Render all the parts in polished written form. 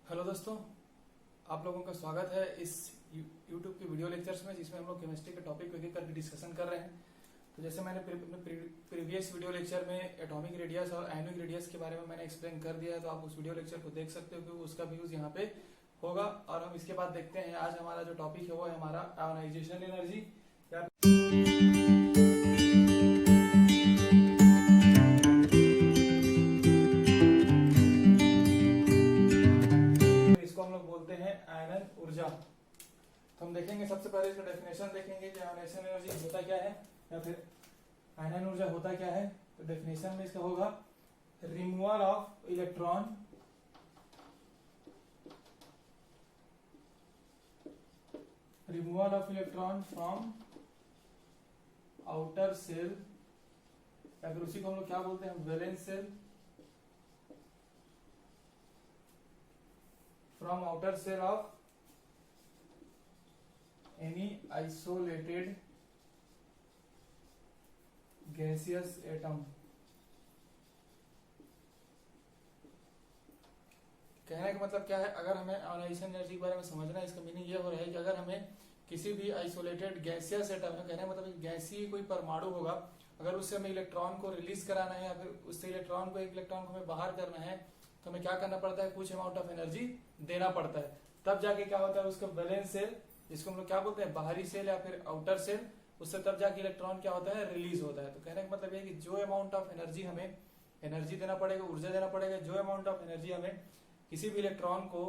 Hello दोस्तों, आप लोगों का स्वागत है इस YouTube के वीडियो लेक्चर्स में, जिसमें हम लोग केमिस्ट्री के टॉपिक को एक करके डिस्कशन कर रहे हैं। तो जैसे मैंने प्रीवियस वीडियो लेक्चर में एटॉमिक रेडियस और आयनिक रेडियस के बारे में मैंने एक्सप्लेन कर दिया है, तो आप उस वीडियो लेक्चर को देख सकते हो कि उसका व्यूज यहाँ पे होगा। और हम इसके बाद देखते हैं आज हमारा जो टॉपिक है वो है हमारा आयोनाइजेशन एनर्जी। हम लोग बोलते हैं आयनन ऊर्जा। तो हम देखेंगे सबसे पहले इसका डेफिनेशन देखेंगे कि आयनाइजेशन एनर्जी होता क्या है या फिर आयनन ऊर्जा होता क्या है। तो डेफिनेशन में इसका होगा removal of electron from outer shell, या फिर उसी को हम लोग क्या बोलते हैं, valence shell, from outer cell of any isolated gaseous atom। कहने का मतलब क्या है, अगर हमें आयोनाइजेशन एनर्जी के बारे में समझना है, इसका मीनिंग ये हो रहा है कि अगर हमें किसी भी आइसोलेटेड गैसियस एटम है, कहने का मतलब गैसीय कोई परमाणु होगा, अगर उससे हमें इलेक्ट्रॉन को रिलीज कराना है या फिर उससे एक इलेक्ट्रॉन को हमें बाहर करना है, तो हमें क्या करना पड़ता है, कुछ अमाउंट ऑफ एनर्जी देना पड़ता है। तब जाके क्या होता है, उसका वैलेंस सेल, जिसको हम लोग क्या बोलते हैं, बाहरी सेल या फिर आउटर सेल, उससे तब जाके इलेक्ट्रॉन क्या होता है, रिलीज होता है। तो कहने का मतलब ये कि जो अमाउंट ऑफ एनर्जी हमें एनर्जी देना पड़ेगा, ऊर्जा देना पड़ेगा, जो अमाउंट ऑफ एनर्जी हमें किसी भी इलेक्ट्रॉन को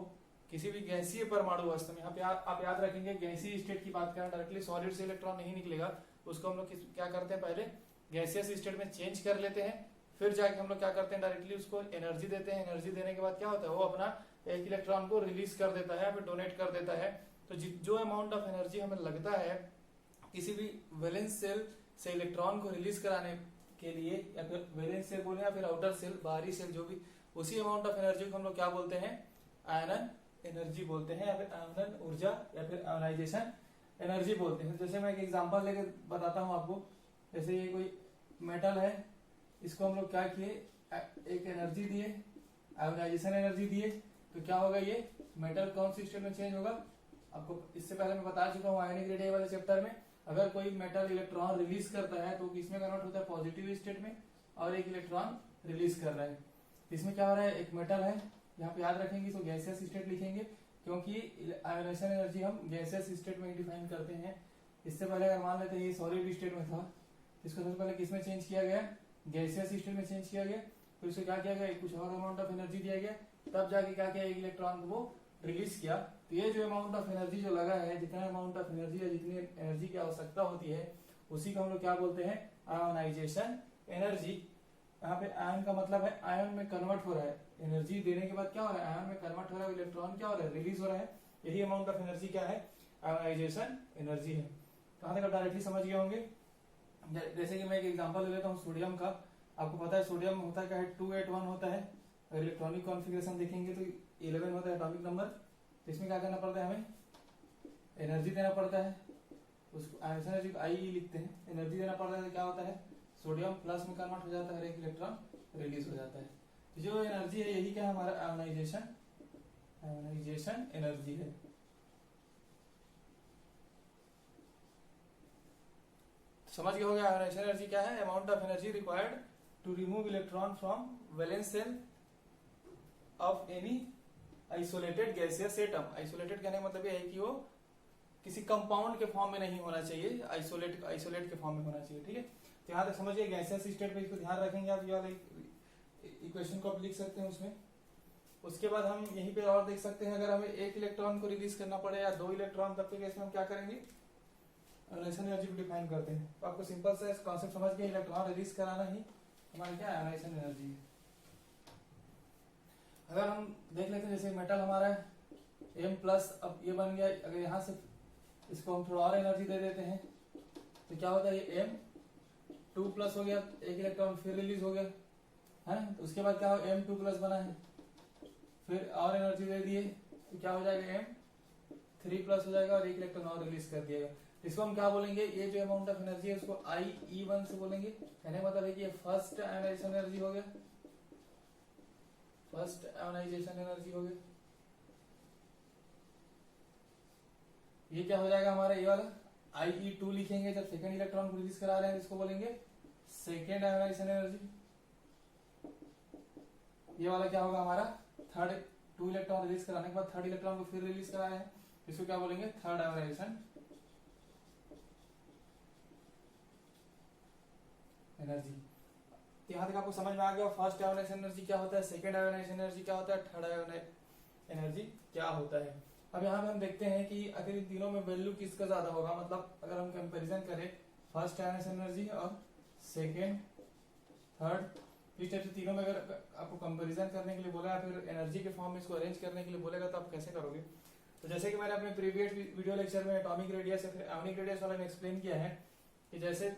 किसी भी गैसीय परमाणु अवस्था में, यहाँ पे आप याद रखेंगे गैसीय स्टेट की बात करें, डायरेक्टली सॉलिड से इलेक्ट्रॉन नहीं निकलेगा, उसको हम लोग क्या करते हैं, पहले गैसियस स्टेट में चेंज कर लेते हैं, फिर जाके हम लोग क्या करते हैं, डायरेक्टली उसको एनर्जी देते हैं। एनर्जी देने के बाद क्या होता है, वो अपना एक इलेक्ट्रॉन को रिलीज कर देता है, फिर डोनेट कर देता है। तो जो अमाउंट ऑफ एनर्जी हमें लगता है किसी भी वैलेंस सेल से इलेक्ट्रॉन को रिलीज कराने के लिए, या फिर वैलेंस सेल बोले या फिर आउटर सेल, बाहरी सेल, जो भी, उसी अमाउंट ऑफ एनर्जी को हम लोग क्या बोलते हैं, आयनन एनर्जी बोलते हैं, या फिर आयनन ऊर्जा, या फिर आयोनाइजेशन एनर्जी बोलते हैं। जैसे मैं एक एग्जांपल लेके बताता हूँ आपको। जैसे ये कोई मेटल है, इसको हम लोग क्या किए, एक एनर्जी दिए, आयोनाइजेशन एनर्जी दिए, तो क्या होगा, ये मेटल कौन सी स्टेट में चेंज होगा। आपको इससे पहले मैं बता चुका हूँ आयनिक रेडियस वाले चैप्टर में, अगर कोई मेटल इलेक्ट्रॉन रिलीज करता है तो किसमें कन्वर्ट होता है, पॉजिटिव स्टेट में, और एक इलेक्ट्रॉन रिलीज कर रहा है। इसमें क्या हो रहा है, एक मेटल है, यहाँ पे याद रखेंगे इसको गैसियस स्टेट लिखेंगे, क्योंकि आयोनाइजेशन एनर्जी हम गैसियस स्टेट में डिफाइन करते हैं। इससे पहले अगर मान लेते हैं ये सॉलिड स्टेट में था, इसको सबसे पहले किसमें चेंज किया गया, गैसियस स्टेट में चेंज किया गया, फिर उसको क्या किया गया, कुछ और अमाउंट ऑफ एनर्जी दिया गया, तब जाके क्या किया, एक इलेक्ट्रॉन को वो रिलीज किया। तो ये जो अमाउंट ऑफ एनर्जी जो लगा है, जितना अमाउंट ऑफ एनर्जी है, जितनी एनर्जी की आवश्यकता होती है, उसी को हम लोग क्या बोलते हैं, आयोनाइजेशन एनर्जी। यहाँ पे आयन का मतलब है आयन में कन्वर्ट हो रहा है, एनर्जी देने के बाद क्या हो रहा है, आयन में कन्वर्ट हो रहा है, इलेक्ट्रॉन क्या हो रहा है, रिलीज हो रहा है। यही अमाउंट ऑफ एनर्जी क्या है, आयोनाइजेशन एनर्जी है। कहां तक डायरेक्टली समझ गए होंगे। जैसे कि मैं एक एग्जांपल ले लेता हूँ सोडियम का। आपको पता है सोडियम होता क्या है, 281 होता है। अगर इलेक्ट्रॉनिक कॉन्फ़िगरेशन देखेंगे तो 11 होता है एटॉमिक नंबर। तो इसमें क्या करना पड़ता है, हमें एनर्जी देना पड़ता है, उसको आयोनाइजेशन एनर्जी आई लिखते हैं, एनर्जी देना पड़ता है। तो क्या होता है, सोडियम प्लस में कन्वर्ट हो जाता है, एक इलेक्ट्रॉन रिलीज हो जाता है। जो एनर्जी है यही क्या है, हमारा आयोनाइजेशन एनर्जी है। समझ गए होगा आयोनाइजेशन एनर्जी क्या है, amount of energy required to remove electron from valence shell of any isolated gaseous atom. Isolated कहने का मतलब ये है कि वो किसी कंपाउंड के फॉर्म में नहीं होना चाहिए, आइसोलेट के फॉर्म में होना चाहिए। ठीक है, तो यहाँ तक समझिए गैसियस स्टेट में, इसको ध्यान रखेंगे आप। ये इक्वेशन को आप लिख सकते हैं उसमें। उसके बाद हम यहीं पे और देख सकते हैं, अगर हमें एक इलेक्ट्रॉन को रिलीज करना पड़े या 2 इलेक्ट्रॉन, तब के केस में हम क्या करेंगे, आयोनाइजेशन एनर्जी को डिफाइन करते हैं। तो आपको सिंपल सा कॉन्सेप्ट समझ के इलेक्ट्रॉन रिलीज कराना ही हमारा क्या आयोनाइजेशन एनर्जी है। अगर हम देख लेते हैं, जैसे मेटल हमारा है M+, अब ये बन गया, अगर यहाँ से इसको हम थोड़ा और एनर्जी दे देते हैं तो क्या होता है, ये M2+ हो गया, एक इलेक्ट्रॉन फिर रिलीज हो गया है। तो उसके बाद क्या हो, M2+ बना है, फिर और एनर्जी दे दिए तो क्या हो जाएगा, M3+ हो जाएगा, और एक इलेक्ट्रॉन और रिलीज कर दिएगा। इसको हम क्या बोलेंगे, ये जो अमाउंट ऑफ एनर्जी है उसको IE1 से बोलेंगे। कहने मतलब है कि ये फर्स्ट आयोनाइजेशन एनर्जी हो गया, फर्स्ट आयोनाइजेशन एनर्जी हो गया। ये क्या हो जाएगा हमारा, ये वाला IE2 लिखेंगे जब सेकेंड इलेक्ट्रॉन को रिलीज करा रहे हैं, इसको बोलेंगे सेकेंड आयोनाइजेशन एनर्जी। ये वाला क्या होगा हमारा, थर्ड, 2 इलेक्ट्रॉन रिलीज कराने के बाद थर्ड इलेक्ट्रॉन को फिर रिलीज करा रहे हैं, इसको क्या बोलेंगे, थर्ड आयोनाइजेशन एनर्जी। यहाँ तक आपको समझ में आ गया फर्स्ट आयोनाइजेशन एनर्जी क्या होता है, सेकेंड आयोनाइजेशन एनर्जी क्या होता है, थर्ड आयोनाइजेशन एनर्जी क्या होता है। अब यहाँ पे हम देखते हैं कि अगर इन तीनों में वैल्यू किसका ज्यादा होगा, मतलब अगर हम कंपैरिजन करें फर्स्ट आयोनाइजेशन एनर्जी और सेकेंड, थर्ड, इस टाइप से तीनों में अगर आपको कंपैरिजन करने के लिए बोला या फिर एनर्जी के फॉर्म में इसको अरेंज करने के लिए बोलेगा तो आप कैसे करोगे। तो जैसे कि मैंने अपने प्रीवियस वीडियो लेक्चर में एटॉमिक रेडियस या फिर आयोनिक रेडियस वाला में एक्सप्लेन किया है कि जैसे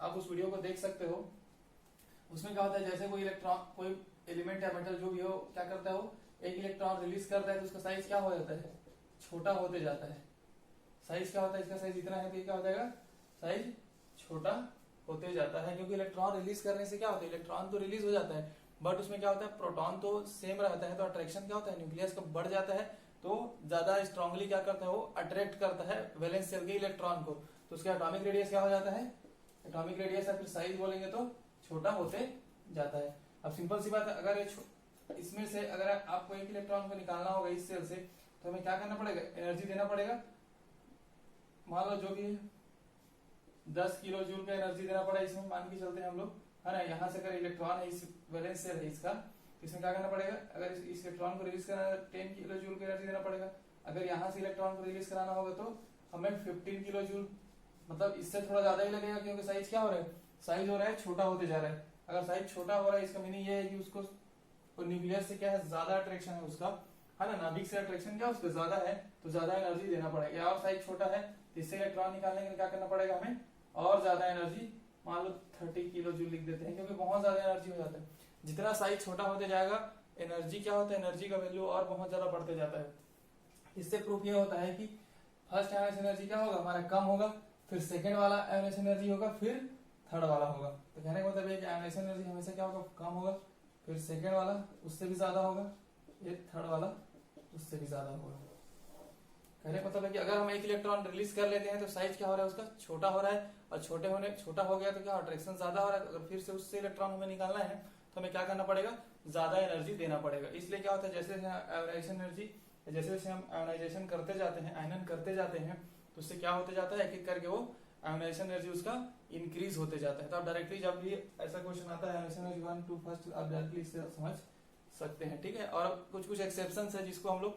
आप उस वीडियो को देख सकते हो, उसमें क्या होता है, जैसे कोई इलेक्ट्रॉन, कोई एलिमेंट या मेटल जो भी हो, क्या करता है वो एक इलेक्ट्रॉन रिलीज करता है तो उसका साइज क्या हो जाता है, छोटा होते जाता है। साइज क्या होता है, इसका साइज इतना है तो ये क्या हो जाएगा, साइज छोटा होते जाता है, क्योंकि इलेक्ट्रॉन रिलीज करने से क्या होता है, इलेक्ट्रॉन तो रिलीज हो जाता है बट उसमें क्या होता है, प्रोटॉन तो सेम रहता है, तो अट्रैक्शन क्या होता है, न्यूक्लियस का बढ़ जाता है, तो ज्यादा स्ट्रांगली क्या करता है वो अट्रैक्ट करता है वैलेंस शेल के इलेक्ट्रॉन को, तो उसका एटॉमिक रेडियस क्या हो जाता है, एटॉमिक रेडियस या फिर साइज बोलेंगे तो छोटा होते जाता है। अब सिंपल सी बात है, अगर इसमें से अगर आपको एक इलेक्ट्रॉन को निकालना होगा इस सेल से, तो हमें क्या करना पड़ेगा, एनर्जी देना पड़ेगा, मान लो जो भी 10 किलो जूल का एनर्जी देना पड़ा, इसमें मान के चलते हैं हम लोग, है ना। यहाँ से अगर इलेक्ट्रॉन है, इस वैलेंस सेल है इसका, इसमें क्या करना पड़ेगा, अगर इस इलेक्ट्रॉन को रिलीज कराना 10 किलो जूल की एनर्जी देना पड़ेगा। अगर यहाँ से इलेक्ट्रॉन को रिलीज कराना होगा तो हमें 15 किलो जूल, मतलब इससे थोड़ा ज्यादा ही लगेगा, क्योंकि साइज क्या हो रहा है, साइज हो रहा है छोटा होते जा रहा है। अगर साइज छोटा हो रहा है इसका मीनिंग ये है कि उसको न्यूक्लियस से क्या है, ज्यादा अट्रैक्शन है उसका, है ना, नाभिक से अट्रैक्शन क्या उसका ज्यादा है, तो ज्यादा एनर्जी देना पड़ेगा। और साइज छोटा है तो इससे इलेक्ट्रॉन निकालने के लिए क्या करना पड़ेगा हमें, और ज्यादा एनर्जी, मान लो 30 किलो जूल लिख देते हैं, क्योंकि बहुत ज्यादा एनर्जी हो जाता है। जितना साइज छोटा होते जाएगा एनर्जी क्या होता है, एनर्जी का वैल्यू और बहुत ज्यादा बढ़ते जाता है। इससे प्रूफ ये होता है कि फर्स्ट आयोनाइजेशन एनर्जी क्या होगा हमारा, कम होगा, फिर सेकेंड वाला आयोनाइजेशन एनर्जी होगा, फिर थर्ड वाला होगा। तो कहने का मतलब है कि आयोनाइजेशन एनर्जी हमेशा क्या होगा, कम होगा, फिर सेकेंड वाला उससे भी ज्यादा होगा, ये थर्ड वाला उससे भी ज्यादा होगा। कहने का मतलब है कि अगर हम एक इलेक्ट्रॉन रिलीज कर लेते हैं तो साइज क्या हो रहा है उसका, छोटा हो रहा है, और छोटा हो गया तो क्या अट्रैक्शन ज्यादा हो रहा है। अगर फिर से उससे इलेक्ट्रॉन हमें निकालना है तो हमें क्या करना पड़ेगा, ज्यादा एनर्जी देना पड़ेगा। इसलिए क्या होता है, जैसे आयोनाइजेशन एनर्जी, जैसे जैसे हम आयोनाइजेशन करते जाते हैं, आयनन करते जाते हैं, तो उससे क्या होते जाता है, एक एक करके वो आयोनाइजेशन एनर्जी उसका इंक्रीज होते जाता है। तो आप डायरेक्टली जब भी ऐसा क्वेश्चन आता है आयोनाइजेशन एनर्जी 1 2 फर्स्ट, आप डायरेक्टली इससे समझ सकते हैं, ठीक है। और कुछ कुछ एक्सेप्शन है जिसको हम लोग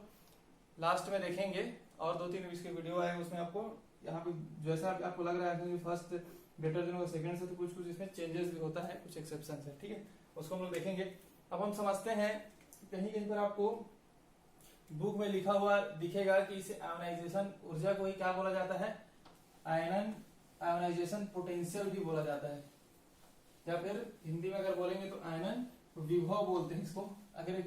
लास्ट में देखेंगे, और 2-3 इसके वीडियो आए उसमें आपको यहाँ पे जैसा आपको लग रहा है कि फर्स्ट ग्रेटर देन होगा सेकंड से, तो कुछ कुछ इसमें चेंजेस भी होता है, कुछ एक्सेप्शन है, ठीक है, उसको हम लोग देखेंगे। अब हम समझते हैं, कहीं कहीं पर आपको बुक में लिखा हुआ दिखेगा कि इसे आयोनाइजेशन ऊर्जा को ही क्या बोला जाता है, आयनन आयोनाइजेशन पोटेंशियल भी बोला जाता है, या फिर हिंदी में अगर बोलेंगे तो आयनन विभव बोलते हैं इसको। अगर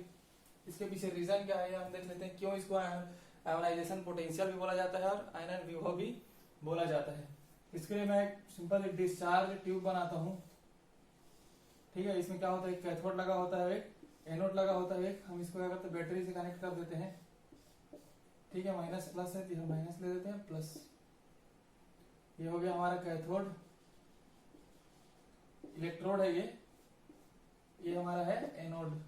इसके पीछे रीजन क्या है हम देख लेते हैं, क्यों इसको आयोनाइजेशन पोटेंशियल भी बोला जाता है और आयनन विभव भी बोला जाता है। इसके लिए मैं सिंपल एक डिस्चार्ज ट्यूब बनाता हूँ, ठीक है। इसमें क्या होता है, एक कैथोड लगा होता है, एक एनोड लगा होता है, एक हम इसको क्या करते हैं, बैटरी से कनेक्ट कर देते हैं, ठीक है। माइनस प्लस है तो माइनस ले देते हैं, प्लस, ये हो गया हमारा कैथोड, इलेक्ट्रोड है ये हमारा है एनोड।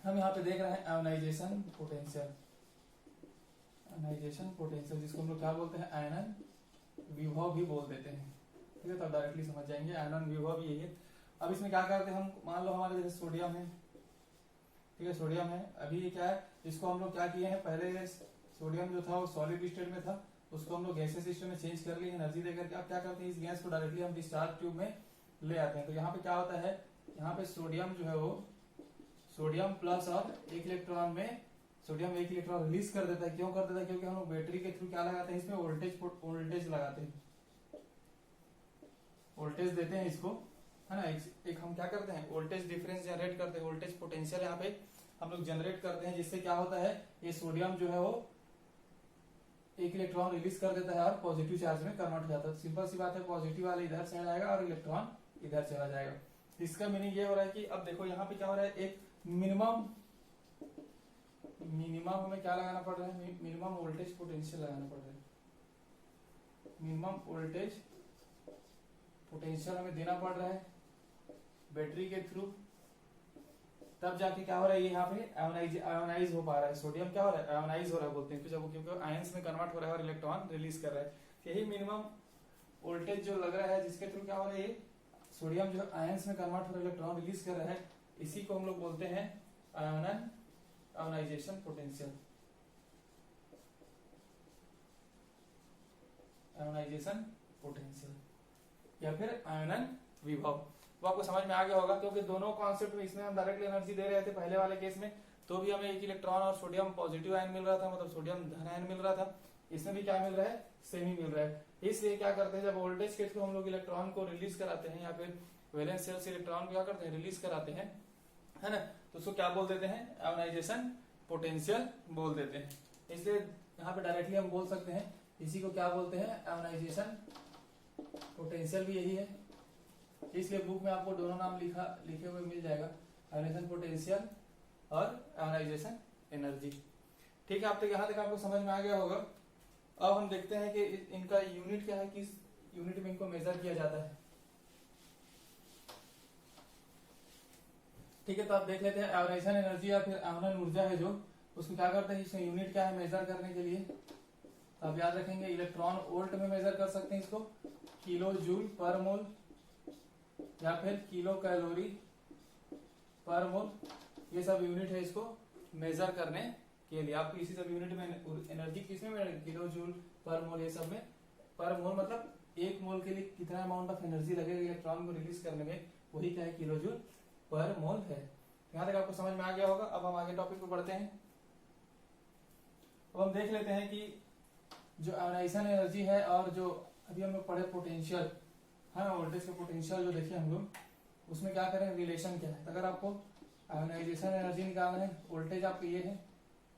हम यहाँ पे देख रहे हैं आयोनाइजेशन पोटेंशियल, आयोनाइजेशन पोटेंशियल जिसको हम लोग क्या बोलते हैं, आयनन विभव भी बोल देते हैं, ठीक है। तो आप डायरेक्टली समझ जाएंगे आयनन विभव भी यही है। अब इसमें क्या करते हैं हम, मान लो हमारे जैसे सोडियम है, ठीक है, सोडियम है, अभी ये क्या है, इसको हम लोग क्या किए हैं, पहले सोडियम जो था वो सॉलिड स्टेट में था, उसको हम लोग गैसेस सिस्टम में चेंज कर लिए एनर्जी देकर के। अब क्या करते हैं, इस गैस को डायरेक्टली हम डिस्चार्ज ट्यूब में ले आते हैं। तो यहाँ पे क्या होता है, यहाँ पे सोडियम जो है वो सोडियम प्लस और एक इलेक्ट्रॉन में सोडियम एक इलेक्ट्रॉन रिलीज कर देता है। क्यों कर देता है, क्योंकि हम लोग बैटरी के थ्रू क्या लगाते हैं, इसमें वोल्टेज लगाते हैं, वोल्टेज देते हैं इसको, है ना। एक हम क्या करते हैं, वोल्टेज डिफरेंस जनरेट करते हैं, वोल्टेज पोटेंशियल यहाँ पे हम लोग जनरेट करते हैं, जिससे क्या होता है, ये सोडियम जो है वो एक इलेक्ट्रॉन रिलीज कर देता है और पॉजिटिव चार्ज में कन्वर्ट हो जाता है। सिंपल सी बात है, पॉजिटिव वाला इधर चला जाएगा और इलेक्ट्रॉन इधर चला जाएगा। इसका मीनिंग ये हो रहा है कि अब देखो यहाँ पे क्या हो रहा है, एक मिनिमम मिनिमम हमें क्या लगाना पड़ रहा है, मिनिमम वोल्टेज पोटेंशियल लगाना पड़ रहा है। मिनिमम वोल्टेज पोटेंशियल हमें देना पड़ रहा है बैटरी के थ्रू, तब जाके क्या हो रहा है, ये यहाँ पे आयोनाइज हो पा रहा है। सोडियम क्या हो रहा है, आयोनाइज हो रहा है बोलते हैं, जब क्योंकि आयंस में कन्वर्ट हो रहा है और इलेक्ट्रॉन रिलीज कर रहा है। यही मिनिमम वोल्टेज जो लग रहा है जिसके थ्रू क्या हो रहा है, ये सोडियम जो आयंस में कन्वर्ट हो रहा है, इलेक्ट्रॉन रिलीज कर रहा है, इसी को हम लोग बोलते हैं आयोनाइजेशन पोटेंशियल। आयोनाइजेशन पोटेंशियल या फिर आयनन विभव। वो आपको समझ में आ गया होगा, क्योंकि दोनों कॉन्सेप्ट में इसमें हम डायरेक्टली एनर्जी दे रहे थे पहले वाले केस में, तो भी हमें एक इलेक्ट्रॉन और सोडियम पॉजिटिव आयन मिल रहा था, मतलब सोडियम धन आयन मिल रहा था। इसमें भी क्या मिल रहा है, सेम ही मिल रहा है। इसलिए क्या करते हैं, जब वोल्टेज के थ्रू हम लोग इलेक्ट्रॉन को रिलीज कराते हैं या फिर वैलेंस शेल से इलेक्ट्रॉन को क्या करते हैं, रिलीज कराते हैं, है ना, तो उसको क्या बोल देते हैं, आयोनाइजेशन पोटेंशियल बोल देते हैं। इसलिए यहाँ पे डायरेक्टली हम बोल सकते हैं इसी को क्या बोलते हैं, आयोनाइजेशन पोटेंशियल भी यही है। इसलिए बुक में आपको दोनों नाम लिखे हुए मिल जाएगा, आयोनाइजेशन पोटेंशियल और आयोनाइजेशन एनर्जी। ठीक है, अब तक यहाँ तक आपको समझ में आ गया होगा। अब हम देखते हैं कि इनका यूनिट क्या है, किस यूनिट में इनको मेजर किया जाता है। ठीक है, तो आप देख लेते हैं आयोनाइजेशन एनर्जी या फिर आयनन ऊर्जा है जो, उसको क्या करते हैं, इसमें यूनिट क्या है मेजर करने के लिए, तो आप याद रखेंगे इलेक्ट्रॉन वोल्ट में मेजर कर सकते हैं इसको, किलो जूल पर मोल या फिर किलो कैलोरी पर मोल, ये सब यूनिट है इसको मेजर करने के लिए। आपको इसी सब यूनिट में एनर्जी किसमें मिलेगी, किलो जूल पर मोल, ये सब में पर मोल मतलब एक मोल के लिए कितना अमाउंट ऑफ एनर्जी लगेगा इलेक्ट्रॉन को रिलीज करने में, वही क्या है, किलो जूल पर मोल है। यहाँ तक आपको समझ में आ गया होगा। अब हम आगे टॉपिक पे बढ़ते हैं। अब हम देख लेते हैं कि जो आयोनाइजेशन एनर्जी है और जो अभी हम लोग पढ़े पोटेंशियल, हाँ वोल्टेज का पोटेंशियल जो देखे हम लोग, उसमें क्या करें, रिलेशन क्या है। अगर आपको आयोनाइजेशन एनर्जी निकालना है, वोल्टेज आपको ये है,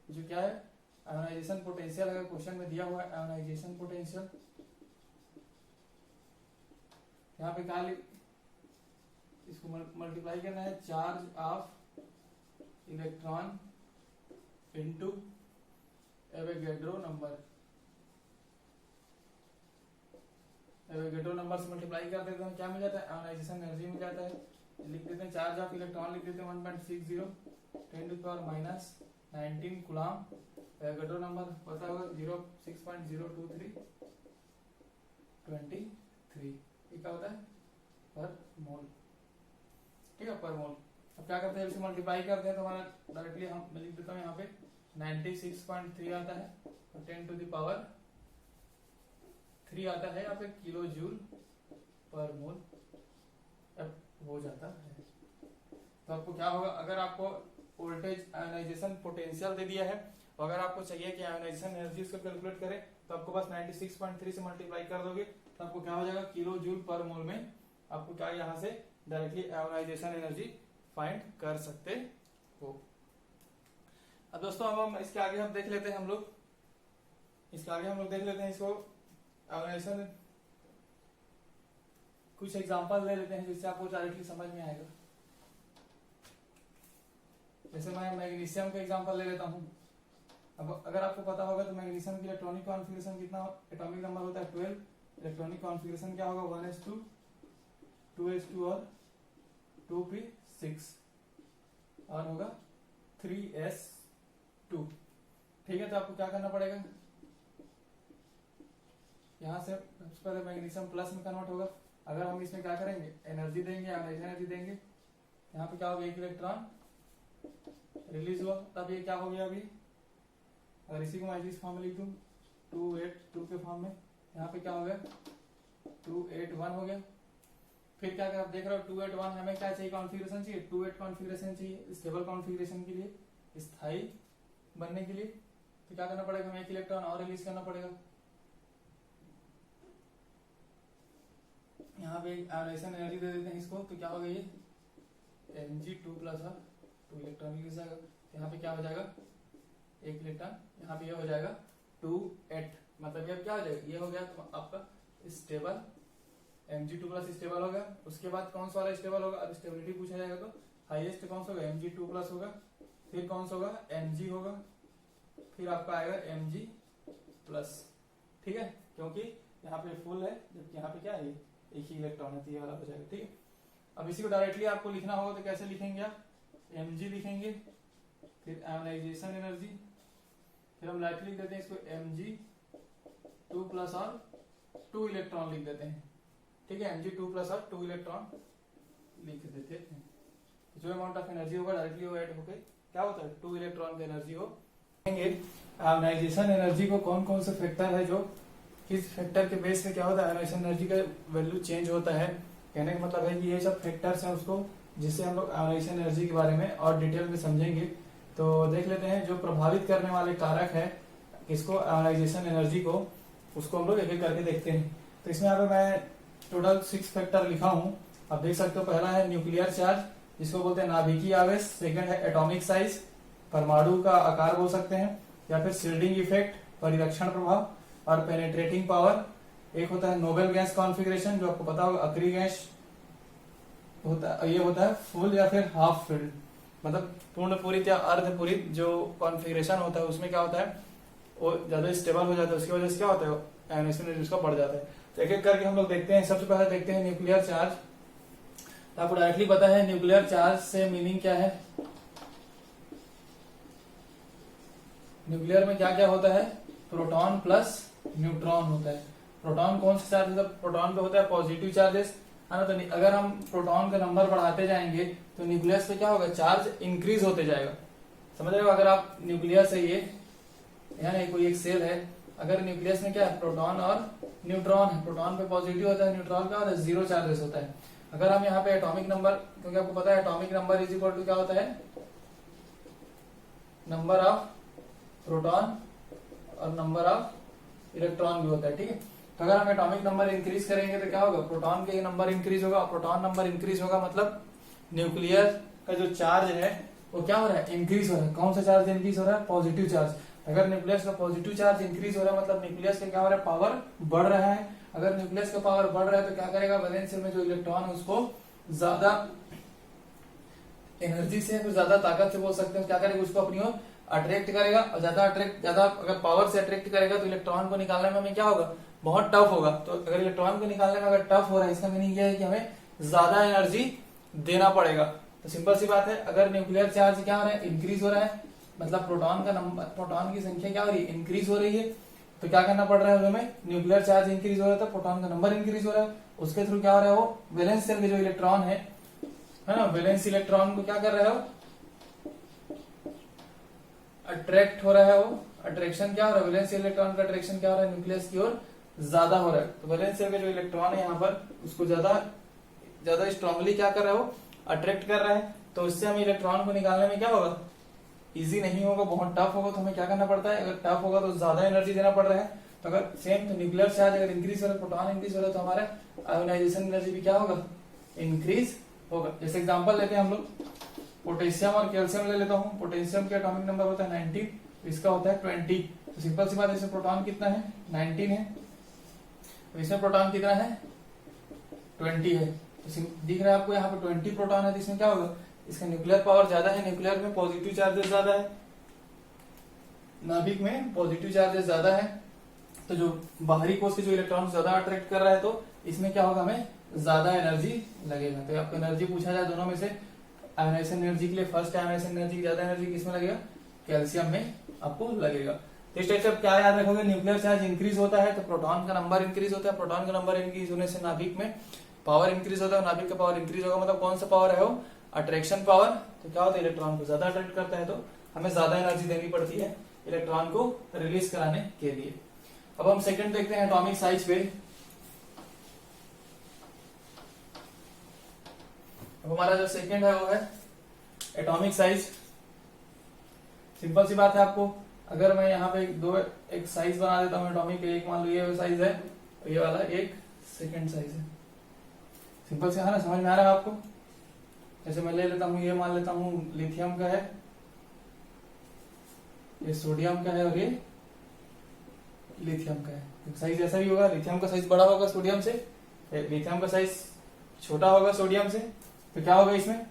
जो क्या है आयोनाइजेशन पोटेंशियल, अगर क्वेश्चन में दिया हुआ है आयोनाइजेशन पोटेंशियल, यहाँ पे क्या इसको मल्टीप्लाई करना है, charge of electron into Avogadro number, Avogadro number से मल्टीप्लाई कर देते हैं, क्या मिल जाता है, आयोनाइजेशन एनर्जी मिल जाता है। लिख देते हैं चार्ज ऑफ इलेक्ट्रॉन, लिख देते हैं 1.60 10⁻⁹ कूलम। एवोगैड्रो नंबर पता होगा 0.6.023, ये क्या होता है, पर मोल। ठीक है, पर मोल। अब क्या करते हैं, इसे मल्टीप्लाई करते हैं तो हमारा डायरेक्टली हम लिख देता हूँ यहाँ पे 96.3 आता है और 10⁻³ आता है, या फिर किलो जूल पर मोल हो जाता है। तो आपको क्या होगा, अगर आपको वोल्टेज आयोनाइजेशन पोटेंशियल दे दिया है, और अगर आपको चाहिए कि आयोनाइजेशन एनर्जी उसको कैलकुलेट करें, तो आपको बस 96.3 से मल्टीप्लाई कर दोगे, तो आपको क्या हो जाएगा, किलो जूल पर मोल में आपको क्या यहाँ से डायरेक्टली आयोनाइजेशन एनर्जी फाइंड कर सकते हो। अब दोस्तों अब हम इसके आगे हम देख लेते हैं, देख लेते हैं इसको आयोनाइजेशन, कुछ एग्जांपल ले लेते हैं जिससे आपको डायरेक्टली समझ में आएगा। जैसे मैं मैग्नीशियम का एग्जांपल ले लेता हूं। अब अगर आपको पता होगा तो मैग्नीशियम की इलेक्ट्रॉनिक कॉन्फ़िगरेशन कितना, एटॉमिक नंबर होता है 12, इलेक्ट्रॉनिक कॉन्फ़िगरेशन क्या होगा 1s2 2s2 और 2p6 और होगा 3s2। ठीक है, तो आपको क्या करना पड़ेगा, यहां से सबसे पहले मैग्नीशियम प्लस में कन्वर्ट होगा। अगर हम इसमें क्या करेंगे, एनर्जी देंगे, आयोनाइजेशन एनर्जी देंगे, यहाँ पे क्या होगा, एक इलेक्ट्रॉन रिलीज हुआ, तब ये क्या हो गया, अभी अगर इसी को मैं इस फॉर्म में लिख दूं 282 के फॉर्म में, यहाँ पे क्या हो गया 281 हो गया। फिर क्या आप देख रहे हो 281, हमें क्या चाहिए, कॉन्फ़िगरेशन चाहिए, 28 कॉन्फ़िगरेशन चाहिए, स्टेबल कॉन्फ़िगरेशन के लिए, स्थायी बनने के लिए। तो क्या करना पड़ेगा, हमें एक इलेक्ट्रॉन और रिलीज करना पड़ेगा। यहाँ पे आयोनाइजेशन एनर्जी दे देते हैं इसको, तो क्या होगा, ये Mg2 प्लस 2 इलेक्ट्रॉन रिलीज आएगा। यहाँ पे क्या हो जाएगा, एक इलेक्ट्रॉन, यहाँ पे ये हो जाएगा 2,8, मतलब ये क्या हो जाएगा, ये हो गया तो आपका स्टेबल, Mg2 प्लस स्टेबल हो गया। उसके बाद कौन सा वाला स्टेबल होगा, अब स्टेबिलिटी पूछा जाएगा तो हाईएस्ट कौन सा होगा, Mg2 प्लस होगा, फिर कौन सा होगा, Mg होगा, फिर आपका आएगा Mg प्लस। ठीक है, क्योंकि यहाँ पे फुल है जबकि यहाँ पे क्या है, एक ही इलेक्ट्रॉन है, तो ये वाला हो जाएगा। ठीक है, अब इसी को डायरेक्टली आपको लिखना होगा तो कैसे लिखेंगे आप, Mg लिखेंगे, फिर आयोनाइजेशन एनर्जी, फिर हम डायरेक्टली लिख देते हैं इसको Mg 2 प्लस और 2 इलेक्ट्रॉन लिख देते हैं। ठीक है, Mg 2 प्लस और 2 इलेक्ट्रॉन लिख देते हैं। जो अमाउंट ऑफ एनर्जी होगा डायरेक्टली वो ऐड होकर क्या होता है, 2 इलेक्ट्रॉन की एनर्जी हो। आयोनाइजेशन एनर्जी को कौन कौन से फैक्टर है, जो किस फैक्टर के बेस पे क्या होता है आयोनाइजेशन एनर्जी का वैल्यू चेंज होता है। कहने का मतलब है कि ये सब फैक्टर्स हैं उसको, जिससे हम लोग आयोनाइजेशन एनर्जी के बारे में और डिटेल में समझेंगे। तो देख लेते हैं जो प्रभावित करने वाले कारक है इसको, आयोनाइजेशन एनर्जी को, उसको हम लोग एक एक करके देखते हैं। तो इसमें यहाँ पे मैं टोटल 6 फैक्टर लिखा हूँ, आप देख सकते हो। पहला है न्यूक्लियर चार्ज, जिसको बोलते हैं नाभिकीय आवेश। सेकंड है एटॉमिक साइज, परमाणु का आकार बोल सकते हैं, या फिर शील्डिंग इफेक्ट, परिरक्षण प्रभाव, और पेनेट्रेटिंग पावर। एक होता है नोबेल गैस कॉन्फ़िगरेशन, जो आपको पता होगा अक्री गैस होता है, ये होता है फुल या फिर हाफ फिल्ड, मतलब पूर्ण पूरित या अर्ध पूरित जो कॉन्फ़िगरेशन होता है उसमें क्या होता है वो ज्यादा स्टेबल हो जाता है, उसकी वजह से क्या होता है आयोनाइजेशन एनर्जी उसका बढ़ जाता है। तो एक एक करके हम लोग देखते हैं। सबसे पहले देखते हैं न्यूक्लियर चार्ज। तो आपको डायरेक्टली पता है न्यूक्लियर चार्ज से मीनिंग क्या है। न्यूक्लियर में क्या क्या होता है, प्रोटॉन प्लस न्यूट्रॉन होता है। प्रोटॉन कौन सा चार्ज होता है, प्रोटॉन पे होता है पॉजिटिव चार्जेस, है ना। तो अगर हम प्रोटॉन का नंबर बढ़ाते जाएंगे तो न्यूक्लियस पे क्या होगा, चार्ज इंक्रीज होते जाएगा। समझ रहे हो, अगर आप न्यूक्लियस है ये, यानी कोई एक सेल है, अगर न्यूक्लियस में क्या है प्रोटॉन और न्यूट्रॉन है, प्रोटॉन पे पॉजिटिव होता है, न्यूट्रॉन क्या होता है जीरो चार्जेस होता है। अगर हम यहाँ पे एटॉमिक नंबर, क्योंकि आपको पता है atomic number is equal to क्या होता है, नंबर ऑफ प्रोटॉन और नंबर ऑफ इलेक्ट्रॉन भी होता है। ठीक है, तो अगर हम एटॉमिक नंबर इंक्रीज करेंगे तो क्या होगा, प्रोटॉन के नंबर इंक्रीज होगा, प्रोटॉन नंबर इंक्रीज होगा मतलब न्यूक्लियर का जो चार्ज है वो क्या हो रहा है, इंक्रीज हो रहा है। कौन सा चार्ज इंक्रीज हो रहा है, पॉजिटिव चार्ज। अगर न्यूक्लियस का पॉजिटिव चार्ज इंक्रीज हो रहा है मतलब न्यूक्लियस का क्या हो रहा है, पावर बढ़ रहा है। अगर न्यूक्लियस का पावर बढ़ रहा है तो क्या करेगा, वैलेंस शेल में जो इलेक्ट्रॉन है उसको ज्यादा एनर्जी से, फिर ज्यादा ताकत से बोल सकते हैं, क्या करेगा, उसको अपनी ओर अट्रैक्ट करेगा। और ज्यादा अगर पावर से अट्रैक्ट करेगा तो इलेक्ट्रॉन को निकालने में हमें क्या होगा, बहुत टफ होगा। तो अगर इलेक्ट्रॉन को निकालने में अगर टफ हो रहा है, इसका मीनिंग यह है कि हमें ज्यादा एनर्जी देना पड़ेगा। तो सिंपल सी बात है, अगर न्यूक्लियर चार्ज क्या हो रहा है, इंक्रीज हो रहा है, मतलब प्रोटॉन का नंबर, प्रोटॉन की संख्या क्या हो रही है, इंक्रीज हो रही है। तो क्या करना पड़ रहा है हमें, न्यूक्लियर चार्ज इंक्रीज हो रहा था, प्रोटॉन का नंबर इंक्रीज हो रहा है, उसके थ्रू क्या हो रहा है, वो वैलेंस शेल के जो इलेक्ट्रॉन है ना, वैलेंस इलेक्ट्रॉन को क्या कर रहा है, वो अट्रैक्ट हो रहा है। वो अट्रैक्शन क्या हो रहा है, वैलेंस इलेक्ट्रॉन का अट्रैक्शन क्या हो रहा है, न्यूक्लियस की ओर ज्यादा हो रहा है। तो वैलेंस शेल का जो इलेक्ट्रॉन है यहाँ पर उसको ज्यादा स्ट्रांगली क्या कर रहा है, वो अट्रैक्ट कर रहा है। तो उससे हमें इलेक्ट्रॉन को निकालने में क्या होगा, इजी नहीं होगा, बहुत टफ होगा। तो हमें क्या करना पड़ता है, अगर टफ होगा तो ज्यादा एनर्जी देना पड़ रहा है। तो अगर सेम तो न्यूक्लियर चार्ज अगर इंक्रीज हो रहा है, प्रोटॉन इंक्रीज हो रहा है, तो हमारा आयोनाइजेशन एनर्जी भी क्या होगा, इंक्रीज होगा। जैसे एग्जांपल लेते हैं हम लोग, पोटेशियम और कैल्शियम ले लेता हूँ। पोटेशियम का एटॉमिक नंबर होता है 19, इसका होता है 20। तो सिंपल सी बात है, इसमें प्रोटॉन कितना है, 19 है, तो इसमें प्रोटॉन कितना है, 20 है। तो दिख रहा है आपको यहाँ पे 20 प्रोटॉन है, तो इसमें क्या होगा, इसका न्यूक्लियर पावर ज्यादा है, न्यूक्लियर में पॉजिटिव चार्जेस ज्यादा है, नाभिक में पॉजिटिव चार्जेस ज्यादा है। तो जो बाहरी कोश के जो इलेक्ट्रॉन ज्यादा अट्रैक्ट कर रहा है, तो इसमें क्या होगा, हमें ज्यादा एनर्जी लगेगा। तो आपको एनर्जी पूछा जाए दोनों में से, आयोनाइजेशन एनर्जी के लिए फर्स्ट आयोनाइजेशन एनर्जी ज्यादा एनर्जी किसमें लगेगा, कैल्शियम में आपको लगेगा। तो इस टाइप से आप क्या याद रखोगे, न्यूक्लियर चार्ज इंक्रीज होता है तो प्रोटॉन का नंबर इंक्रीज होता है, प्रोटॉन का नंबर इंक्रीज होने से नाभिक में पावर इंक्रीज होता है, नाभिक का पावर इंक्रीज होगा, मतलब कौन सा पावर है वो, अट्रैक्शन पावर। तो क्या होता है, इलेक्ट्रॉन को ज्यादा अट्रैक्ट करता है, तो हमें ज्यादा एनर्जी देनी पड़ती है इलेक्ट्रॉन को रिलीज कराने के लिए। अब हम सेकंड देखते हैं एटॉमिक साइज पे। अब हमारा जो सेकंड है वो है एटॉमिक साइज। सिंपल सी बात है, आपको अगर मैं यहाँ पे एक साइज बना देता हूँ एटॉमिक, एक मान लो ये साइज है, ये वाला एक सेकंड साइज है। सिंपल से है ना, समझ में आ रहा है आपको। जैसे मैं ले लेता हूँ, ये मान लेता हूँ लिथियम का है, ये सोडियम का है और ये लिथियम का है। साइज ऐसा ही होगा, लिथियम का साइज बड़ा होगा सोडियम से, लिथियम का साइज छोटा होगा सोडियम से। तो क्या होगा इसमें,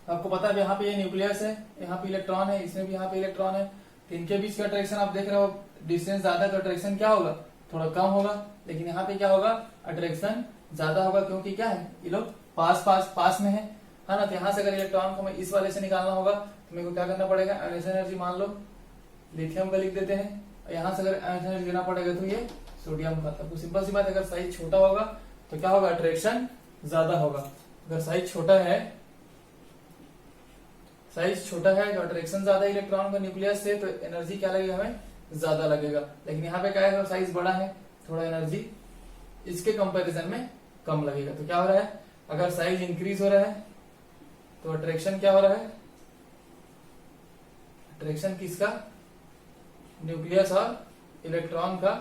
आपको पता है यहाँ पे ये न्यूक्लियस है, यहाँ पे इलेक्ट्रॉन है, इसमें भी यहाँ पे इलेक्ट्रॉन है, तो इनके बीच का अट्रैक्शन आप देख रहे हो डिस्टेंस ज्यादा है तो अट्रैक्शन क्या होगा, थोड़ा कम होगा। लेकिन यहाँ पे क्या होगा, अट्रैक्शन ज्यादा होगा, क्योंकि क्या है, ये लोग पास पास पास में है ना। तो यहाँ से अगर इलेक्ट्रॉन को मैं इस वाले से निकालना होगा तो मेरे को क्या करना पड़ेगा, आयोनाइजेशन एनर्जी मान लो लिथियम का लिख देते हैं, यहाँ से अगर आयोनाइजेशन एनर्जी लेना पड़ेगा तो ये सोडियम का। तो सिंपल सी बात, अगर साइज छोटा होगा तो क्या होगा, अट्रैक्शन ज्यादा होगा। अगर साइज छोटा है तो अट्रैक्शन ज्यादा इलेक्ट्रॉन का न्यूक्लियस से, तो एनर्जी क्या लगेगा, हमें ज्यादा लगेगा। लेकिन यहाँ पे क्या है, साइज बड़ा है, थोड़ा एनर्जी इसके कंपैरिजन में कम लगेगा। तो क्या हो रहा है, अगर साइज इंक्रीज हो रहा है तो अट्रैक्शन क्या हो रहा है, अट्रैक्शन किसका, न्यूक्लियस और इलेक्ट्रॉन का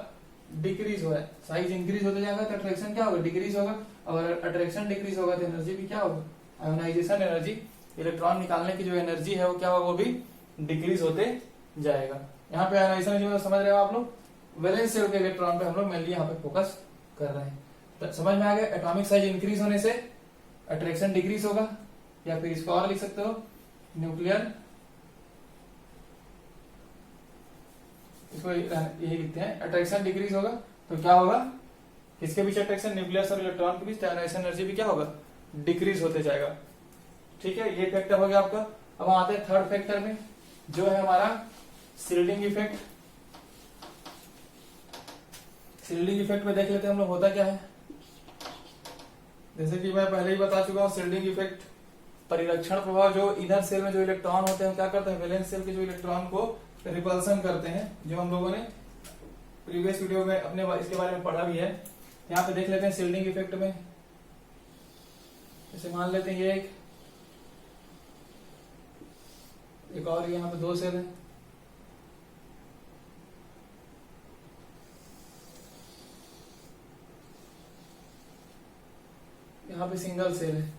डिक्रीज हो रहा है। साइज इंक्रीज होते जाएगा तो अट्रैक्शन क्या होगा, डिक्रीज होगा। और अट्रैक्शन डिक्रीज होगा तो एनर्जी भी क्या होगा, आयोनाइजेशन एनर्जी, इलेक्ट्रॉन निकालने की जो एनर्जी है वो क्या होगा, वो भी डिक्रीज होते जाएगा। यहाँ पे आयोनाइजेशन एनर्जी समझ रहे हो आप लोग, वैलेंस शेल के इलेक्ट्रॉन पे हम लोग मेनली यहाँ पे फोकस कर रहे हैं। तो समझ में आ गया, एटॉमिक साइज इंक्रीज होने से अट्रैक्शन डिक्रीज होगा, या फिर इसको और लिख सकते हो, न्यूक्लियर, इसको यही लिखते हैं, अट्रैक्शन डिक्रीज होगा तो क्या होगा, किसके बीच अट्रैक्शन, न्यूक्लियस और इलेक्ट्रॉन के बीच, आयोनाइजेशन एनर्जी भी क्या होगा, डिक्रीज होते जाएगा। ठीक है, ये फैक्टर हो गया आपका। अब हम आते हैं थर्ड फैक्टर में, जो है हमारा शिल्डिंग इफेक्ट। शिल्डिंग इफेक्ट में देख लेते हैं हम लोग होता क्या है। जैसे कि मैं पहले ही बता चुका हूँ, शिल्डिंग इफेक्ट परिरक्षण प्रभाव, जो इनर सेल में जो इलेक्ट्रॉन होते हैं क्या करते हैं, वैलेंस सेल के जो इलेक्ट्रॉन को रिपल्सन करते हैं, जो हम लोगों ने प्रीवियस वीडियो में अपने इसके बारे में पढ़ा भी है। यहाँ पे देख लेते हैं शिल्डिंग इफेक्ट में, जैसे मान लेते हैं ये एक और यहाँ पे दो सेल है, यहाँ पे सिंगल सेल है।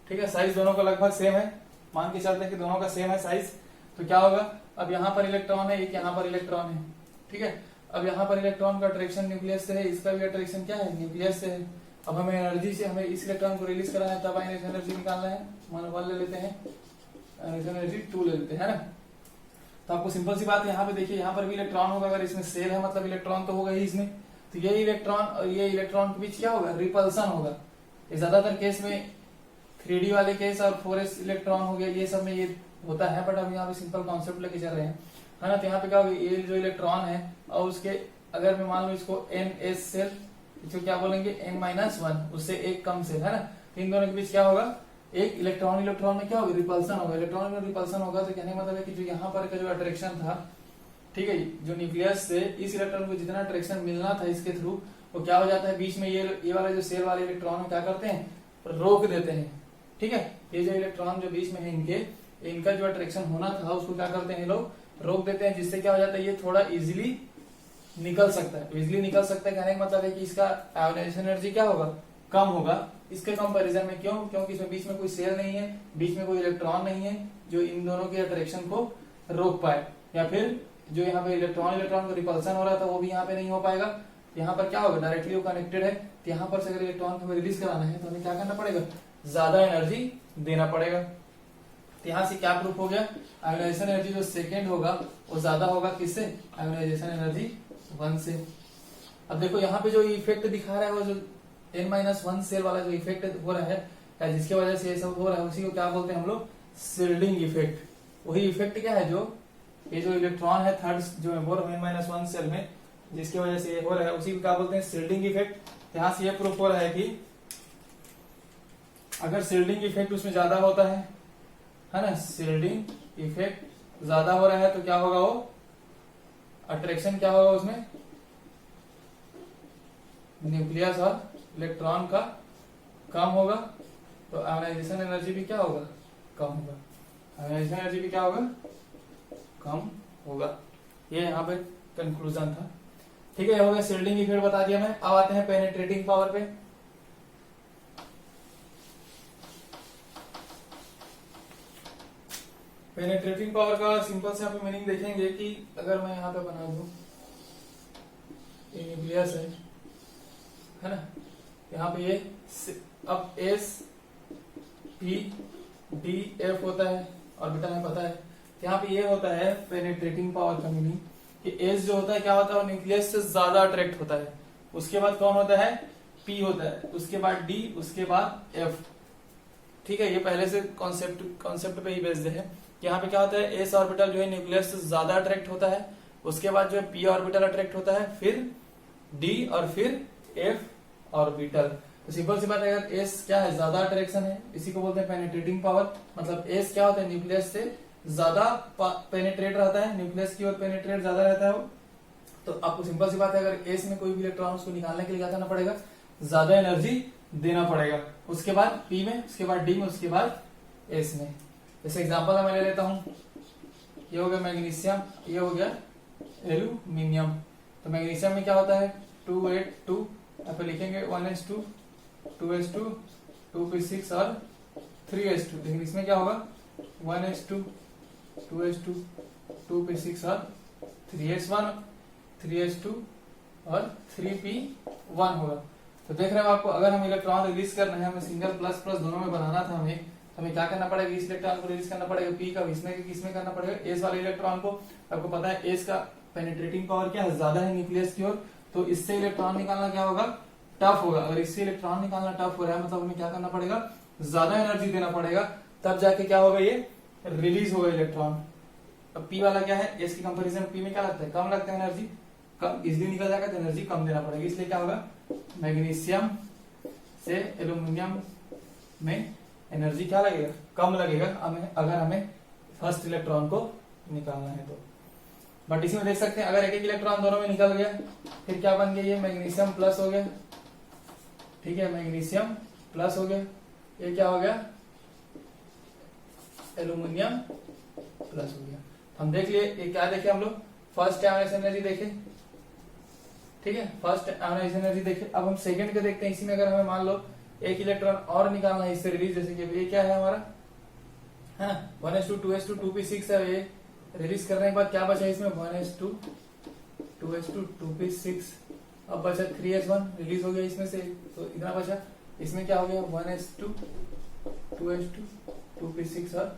ठीक है, साइज दोनों का लगभग सेम है, मान के चलते हैं कि दोनों का सेम है साइज। तो क्या होगा, अब यहाँ पर इलेक्ट्रॉन है, एक यहाँ पर इलेक्ट्रॉन है। ठीक है, अब यहाँ पर इलेक्ट्रॉन का अट्रैक्शन न्यूक्लियस से है, इसका भी अट्रैक्शन क्या है, न्यूक्लियस से है। अब हमें एनर्जी से, हमें इस इलेक्ट्रॉन को रिलीज कराना है, तब आयोनाइजेशन एनर्जी निकालना है, मान 1 ले लेते हैं, आयोनाइजेशन एनर्जी 2 ले लेते हैं, है ना। तो आपको सिंपल सी बात, यहाँ पे देखिए, यहाँ पर भी इलेक्ट्रॉन होगा, अगर इसमें सेल है मतलब इलेक्ट्रॉन तो होगा ही इसमें। तो ये इलेक्ट्रॉन और ये इलेक्ट्रॉन के बीच क्या होगा, रिपल्सन होगा। ये ज्यादातर केस में 3D वाले केस और 4s इलेक्ट्रॉन हो गया, ये सब में ये होता है, बट हम यहाँ पे सिंपल कॉन्सेप्ट लेके चल रहे हैं, है ना। तो यहाँ पे क्या होगा, ये जो इलेक्ट्रॉन है और उसके, अगर मैं मान लू इसको NS सेल, इसको क्या बोलेंगे, N-1, उससे एक कम सेल, है ना। तो इन दोनों के बीच क्या होगा, एक इलेक्ट्रॉन में क्या होगा, रिपल्सन होगा। इलेक्ट्रॉन में रिपल्सन होगा तो कहने का मतलब है कि जो यहाँ पर का जो अट्रैक्शन था, ठीक है, जो न्यूक्लियस से इस इलेक्ट्रॉन को जितना अट्रैक्शन मिलना था इसके थ्रू, वो क्या हो जाता है, बीच में ये वाला जो सेल वाले इलेक्ट्रॉन क्या करते हैं, रोक देते हैं। ठीक है, ये जो इलेक्ट्रॉन जो बीच में है इनका जो अट्रैक्शन होना था उसको क्या करते हैं, लोग रोक देते हैं, जिससे क्या हो जाता है, ये थोड़ा इजिली निकल सकता है। इजिली निकल सकता है कहने का मतलब है कि इसका आयोनाइजेशन एनर्जी क्या होगा, कम होगा इसके कंपैरिजन में। क्यों, क्योंकि इसमें बीच में कोई सेल नहीं है, बीच में कोई इलेक्ट्रॉन नहीं है जो इन दोनों के अट्रैक्शन को रोक पाए, या फिर जो यहाँ पे इलेक्ट्रॉन का रिपल्सन हो रहा था वो भी यहाँ पे नहीं हो पाएगा। यहाँ पर क्या होगा, डायरेक्टली वो कनेक्टेड है। तो यहाँ पर से अगर इलेक्ट्रॉन को रिलीज कराना है तो हमें क्या करना पड़ेगा, ज्यादा एनर्जी देना पड़ेगा। तो यहाँ से क्या प्रूफ हो गया, आयोनाइजेशन एनर्जी जो सेकेंड होगा वो ज्यादा होगा किससे, आयोनाइजेशन एनर्जी 1 से। अब देखो यहाँ पे जो इफेक्ट दिखा रहा है, वो जो N-1 सेल वाला जो इफेक्ट हो रहा है, या जिसकी वजह से ये सब हो रहा है, उसी को क्या बोलते हैं हम लोग, शिल्डिंग इफेक्ट। वही इफेक्ट क्या है, जो ये जो इलेक्ट्रॉन है थर्ड जो है वो N-1 सेल में, जिसकी वजह से ये हो रहा है, उसी को क्या बोलते हैं, शिल्डिंग इफेक्ट। यहाँ से ये प्रूफ हो रहा है कि अगर शिल्डिंग इफेक्ट उसमें ज्यादा होता है ना, शिल्डिंग इफेक्ट ज्यादा हो रहा है तो क्या होगा, वो अट्रैक्शन क्या होगा उसमें, न्यूक्लियस और इलेक्ट्रॉन का कम होगा, तो आयोनाइजेशन एनर्जी भी क्या होगा, कम होगा। आयोनाइजेशन एनर्जी भी क्या होगा, कम होगा। ये यहाँ पे कंक्लूजन था। ठीक है, हो गया शिल्डिंग इफेक्ट बता दिया मैं। अब आते हैं पेनिट्रेटिंग पावर पे। पेनिट्रेटिंग पावर का सिंपल से आप मीनिंग देखेंगे कि अगर मैं यहाँ पे बना दूं, ये न्यूक्लियस है ना, यहाँ पे ये अब S पी डी एफ होता है ऑर्बिटल में पता है। यहाँ पे ये होता है पेनिट्रेटिंग पावर का मीनिंग कि एस जो होता है क्या होता है, न्यूक्लियस से ज्यादा अट्रैक्ट होता है। उसके बाद कौन होता है, पी होता है, उसके बाद डी, उसके बाद एफ। ठीक है, ये पहले से कॉन्सेप्ट पे ही बेस्ड है। यहाँ पे क्या होता है, एस ऑर्बिटल जो है न्यूक्लियस से ज्यादा अट्रैक्ट होता है, उसके बाद जो है पी ऑर्बिटल अट्रैक्ट होता है, फिर डी और फिर एफ ऑर्बिटल। तो सिंपल सी बात है, अगर एस क्या है, ज्यादा अट्रैक्शन है, इसी को बोलते हैं पेनिट्रेटिंग पावर। मतलब एस क्या होता है, न्यूक्लियस से ज्यादा पेनिट्रेट रहता है, न्यूक्लियस की ओर पेनिट्रेट ज्यादा रहता है वो। तो आपको सिंपल सी बात है, अगर एस में कोई भी इलेक्ट्रॉन को निकालने के लिए क्या करना पड़ेगा, ज्यादा एनर्जी देना पड़ेगा। उसके बाद पी में, उसके बाद डी में, उसके बाद एस में। जैसे एग्जांपल मैं ले लेता हूँ, ये हो गया मैग्नीशियम, ये हो गया एल्यूमिनियम। तो मैग्नीशियम में क्या होता है 282, यहाँ पे लिखेंगे 1s2 2s2 2p6 और 3s2। लेकिन इसमें क्या होगा 1s2 2s2 2p6 और 3s1 3s2 और 3p1 होगा। तो देख रहे हो आपको, अगर हम इलेक्ट्रॉन रिलीज करना है, हमें सिंगल प्लस प्लस दोनों में बनाना था हमें क्या करना पड़ेगा, इस इलेक्ट्रॉन को रिलीज करना पड़ेगा पी का, इसमें किसमें करना पड़ेगा, एस वाले इलेक्ट्रॉन को। आपको पता है एस का पेनिट्रेटिंग पावर क्या है, ज्यादा है न्यूक्लियस की ओर, तो इससे इलेक्ट्रॉन निकालना क्या होगा, टफ होगा। अगर इससे इलेक्ट्रॉन निकालना टफ हो रहा है, मतलब हमें क्या करना पड़ेगा, ज्यादा एनर्जी देना पड़ेगा, तब जाके क्या होगा, ये रिलीज होगा इलेक्ट्रॉन। अब पी वाला क्या है, एस की कंपेरिजन पी में क्या लगता है, कम लगता है एनर्जी, कम इजिली निकल जाएगा, तो एनर्जी कम देना पड़ेगा। इसलिए क्या होगा, मैग्नीशियम से एल्यूमिनियम में एनर्जी क्या लगेगा, कम लगेगा अगर हमें फर्स्ट इलेक्ट्रॉन को निकालना है तो। बट इसी में देख सकते हैं, अगर एक एक इलेक्ट्रॉन दोनों में निकल गया, फिर क्या बन गया, ये मैग्नीशियम प्लस हो गया। ठीक है, मैग्नीशियम प्लस हो गया, ये क्या हो गया, एल्यूमिनियम प्लस हो गया। हम देख लिए, ये क्या देखे हम लोग, फर्स्ट आयोनाइजेशन एनर्जी देखे। ठीक है, फर्स्ट आयोनाइजेशन एनर्जी देखे। अब हम सेकंड के देखते हैं। इसी में अगर हमें मान लो एक इलेक्ट्रॉन और निकालना है इससे रिलीज, जैसे कि ये क्या है हमारा, है ना 1s2 2s2 2p6 है। ये रिलीज करने के बाद क्या बचा इसमें, 1s2 2s2 2p6। अब बचा 3s1 रिलीज हो गया इसमें से, तो इतना बचा। इसमें क्या हो गया, 1s2 2s2 2p6 और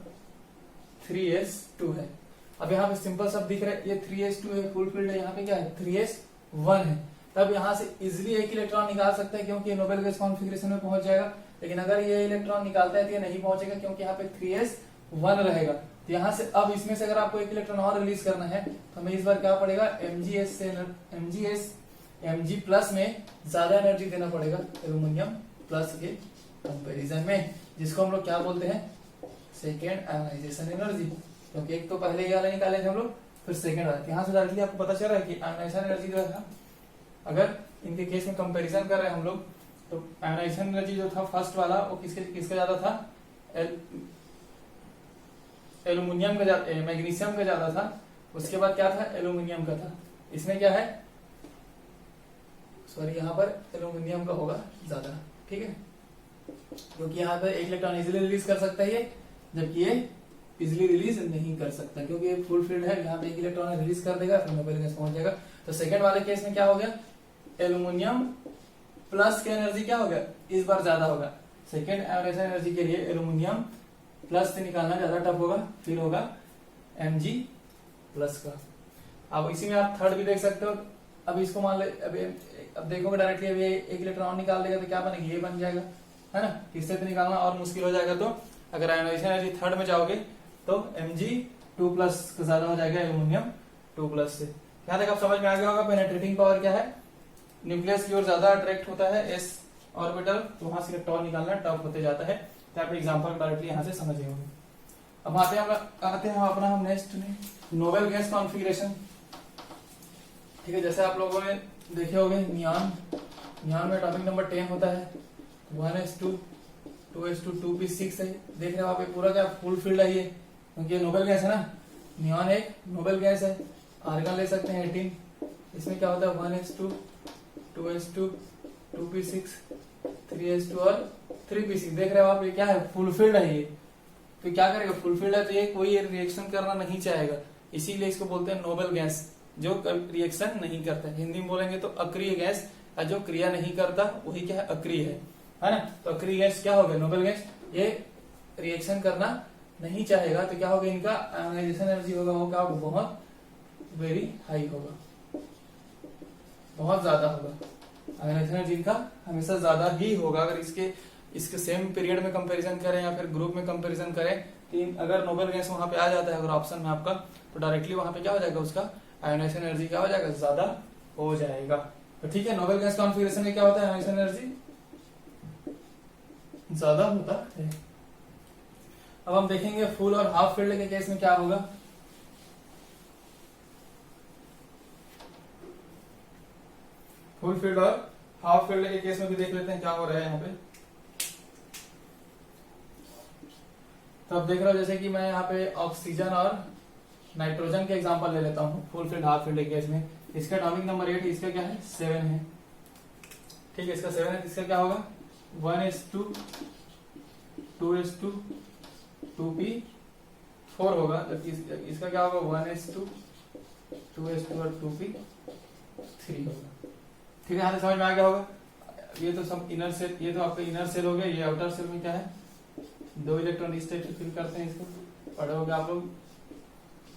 3s2 है। अब यहाँ पे सिंपल सब दिख रहा है, ये 3s2 है, फुल फील्ड है, यहाँ पे क्या है 3s1 है। तब यहाँ से इजिली एक इलेक्ट्रॉन निकाल सकते हैं, क्योंकि नोबेल गैस कॉन्फ़िगरेशन में पहुंच जाएगा। लेकिन अगर ये इलेक्ट्रॉन निकालता है तो ये नहीं पहुंचेगा, क्योंकि यहाँ पे 3s1 रहेगा। तो यहाँ से अब इसमें से अगर आपको एक इलेक्ट्रॉन और रिलीज करना है, तो हमें इस बार क्या पड़ेगा, Mg प्लस में ज्यादा एनर्जी देना पड़ेगा एल्यूमिनियम प्लस के कंपेरिजन में, जिसको हम लोग क्या बोलते हैं, सेकेंड आयोनाइजेशन एनर्जी। क्योंकि एक तो पहले ये वाला निकाले थे हम लोग, फिर सेकेंड वाला। यहाँ से डायरेक्टली आपको पता चल रहा है कि आयोनाइजेशन एनर्जी जो था, अगर इनके केस में कंपैरिजन कर रहे हैं हम लोग, तो आयोनाइजेशन एनर्जी जो था फर्स्ट वाला, वो किसका ज्यादा था, एल्यूमिनियम का, मैग्नीशियम का ज्यादा था। उसके बाद क्या था, एल्यूमिनियम का था। इसमें क्या है, सॉरी यहाँ पर एल्यूमिनियम का होगा ज्यादा। ठीक है, क्योंकि यहाँ पर एक इलेक्ट्रॉन इजिली रिलीज कर सकता है ये, जबकि ये इजिली रिलीज नहीं कर सकता, क्योंकि ये फुल फील्ड है। यहाँ पे एक इलेक्ट्रॉन रिलीज कर देगा, फिर नोबेल गैस पहुंच जाएगा। तो सेकंड वाले केस में क्या हो गया, एल्यूमिनियम प्लस की एनर्जी क्या होगा, इस बार ज्यादा होगा। सेकेंड आयोनाइजेशन एनर्जी के लिए एल्यूमिनियम प्लस से निकालना ज्यादा टफ होगा, फिर होगा Mg प्लस का। अब इसी में आप थर्ड भी देख सकते हो। अब इसको मान ले, अब देखोगे डायरेक्टली, अभी एक इलेक्ट्रॉन निकाल देगा तो क्या बनेगा, ये बन जाएगा, है ना। इससे तो निकालना और मुश्किल हो जाएगा। तो अगर आयोनाइजेशन एनर्जी थर्ड में जाओगे तो Mg2 प्लस का ज्यादा हो जाएगा एल्यूमिनियम 2 प्लस से। यहाँ तक आप समझ में आ गया होगा पेनिट्रेटिंग पावर क्या है, न्यूक्लियस की ओर ज्यादा अट्रैक्ट होता है एस ऑर्बिटल, तो वहां से इलेक्ट्रॉन निकालना टफ होते जाता है। तो आप एग्जांपल डायरेक्टली यहाँ से समझ गए होंगे। अब आते हैं हम अपना नेक्स्ट में नोबेल गैस कॉन्फ़िगरेशन। ठीक है, जैसे आप लोगों ने देखे होंगे, नियॉन में एटॉमिक नंबर 10 होता है, 1s2 2s2 2p6 है। देख रहे हो आप, ये पूरा क्या फुल फील्ड है ये, क्योंकि ये नोबेल गैस है ना। नियॉन एक नोबेल गैस है। आर्गन ले सकते हैं 18। इसमें क्या होता है, 1s2 2s2 2p6 3s2 और 3p6। देख रहे हो आप, ये क्या है, फुल फील्ड है ये। तो क्या करेगा, फुल फील्ड है तो ये कोई रिएक्शन करना नहीं चाहेगा, इसीलिए इसको बोलते हैं नोबेल गैस, जो रिएक्शन नहीं करता। हिंदी में बोलेंगे तो अक्रिय गैस, जो क्रिया नहीं करता वही क्या है, अक्रिय है ना। तो अक्रिय गैस क्या हो गया, नोबेल गैस। ये रिएक्शन करना नहीं चाहेगा तो क्या होगा, इनका आयोनाइजेशन एनर्जी होगा वो क्या होगा, बहुत वेरी हाई होगा, बहुत ज्यादा होगा। आयोनाइजेशन एनर्जी इनका हमेशा ज्यादा ही होगा। अगर इसके सेम पीरियड में कंपैरिजन करें या फिर ग्रुप में कंपैरिजन करें, अगर नोबेल गैस वहां पे आ जाता है अगर ऑप्शन में आपका, तो डायरेक्टली वहां पे क्या हो जाएगा, उसका आयोनाइजेशन एनर्जी क्या हो जाएगा, ज्यादा हो जाएगा। तो ठीक है, नोबेल गैस कॉन्फ़िगरेशन में क्या होता है, आयोनाइजेशन एनर्जी ज्यादा होता है। अब हम देखेंगे फुल और हाफ फील्ड के केस में क्या होगा। फुल फील्ड और हाफ फील्ड के केस में भी देख लेते हैं क्या हो रहा है यहाँ पे। तो अब देख रहे हो जैसे कि मैं यहाँ पे ऑक्सीजन और नाइट्रोजन के एग्जांपल ले लेता हूँ फुल फील्ड हाफ फील्ड के केस में। इसका एटॉमिक नंबर 8 है, इसका क्या है 7 है, ठीक है, इसका 7 है, इसका क्या होगा 1s2 2s2 2p4 होगा, जबकि इसका क्या होगा 1s2 2s2 और 2p3 होगा। ठीक है, यहाँ से समझ में आ गया होगा। ये तो सब इनर सेल, ये तो आपका इनर सेल हो गया, ये आउटर सेल में क्या है 2 इलेक्ट्रॉन इस टाइप से फिल करते हैं, इसको पढ़े होगे आप लोग।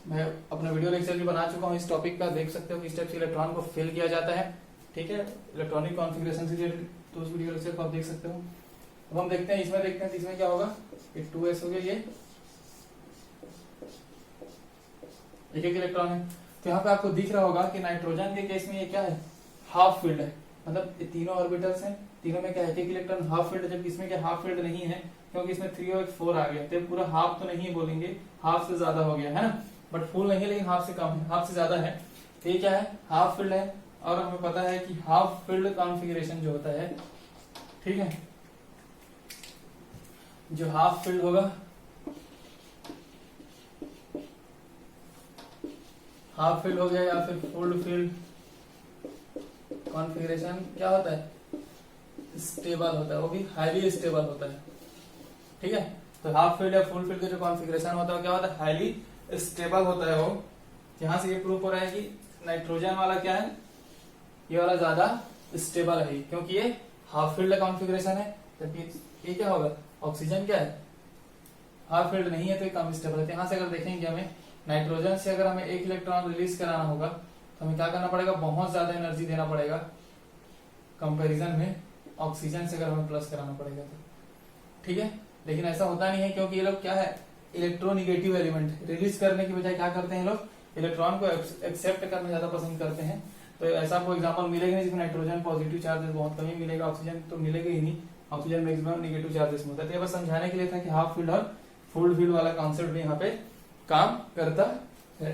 मैं अपना वीडियो लेक्चर भी बना चुका हूँ इस टॉपिक का, देख सकते हो कि इस टाइप से इलेक्ट्रॉन को फिल किया जाता है। ठीक है, इलेक्ट्रॉनिक कॉन्फ़िगरेशन से रिलेटेड तो उस वीडियो लेक्चर को आप देख सकते हो। अब हम देखते हैं इसमें, देखते हैं इसमें क्या होगा, ये 2s हो गया, ये एक इलेक्ट्रॉन है। तो यहाँ पे आपको दिख रहा होगा कि नाइट्रोजन के केस में ये क्या है, हाफ फील्ड है, मतलब ये तीनों ऑर्बिटल्स हैं, तीनों में क्या है, एक इलेक्ट्रॉन हाफ फील्ड, जबकि इसमें क्या हाफ फील्ड नहीं है, क्योंकि इसमें 3 और 4 आ गया। तो पूरा हाफ तो नहीं बोलेंगे, हाफ से ज्यादा हो गया है ना, बट फुल नहीं है लेकिन हाफ से कम है, हाफ से ज्यादा है। तो ये क्या है, हाफ फील्ड है। और हमें पता है कि हाफ फील्ड कॉन्फ़िगरेशन जो होता है, ठीक है, जो हाफ फील्ड होगा, हाफ फील्ड हो गया या फिर फुल फील्ड कॉन्फ़िगरेशन क्या होता है, स्टेबल होता है, वो भी हाईली स्टेबल होता है। ठीक है, तो हाफ फील्ड या फुल फील्ड का जो कॉन्फ़िगरेशन होता है क्या होता है, हाईली स्टेबल होता है वो। यहां से ये प्रूफ हो रहा है कि नाइट्रोजन वाला क्या है, ये वाला ज्यादा स्टेबल है क्योंकि ये हाफ फील्ड कॉन्फ़िगरेशन है, जबकि ये क्या होगा, ऑक्सीजन क्या है, हाफ फील्ड नहीं है तो ये कम स्टेबल है। यहाँ से अगर देखेंगे हमें नाइट्रोजन से अगर हमें 1 इलेक्ट्रॉन रिलीज कराना होगा तो हमें क्या करना पड़ेगा, बहुत ज्यादा एनर्जी देना पड़ेगा कंपैरिजन में ऑक्सीजन से अगर हमें प्लस कराना पड़ेगा तो। ठीक है, लेकिन ऐसा होता नहीं है क्योंकि ये लोग क्या है, इलेक्ट्रोनिगेटिव एलिमेंट, रिलीज करने की बजाय क्या करते हैं लोग, इलेक्ट्रॉन को एक्सेप्ट करना ज्यादा पसंद करते हैं। तो ऐसा आपको एग्जांपल मिलेगा नहीं जिसमें नाइट्रोजन पॉजिटिव चार्जेस बहुत कम ही मिलेगा, ऑक्सीजन तो मिलेगा ही नहीं, ऑक्सीजन मैक्सिमम नेगेटिव चार्जेस में होता है। तो ये बस समझाने के लिए था कि हाफ फील्ड और फुल फील्ड वाला कॉन्सेप्ट भी यहाँ पे काम करता है।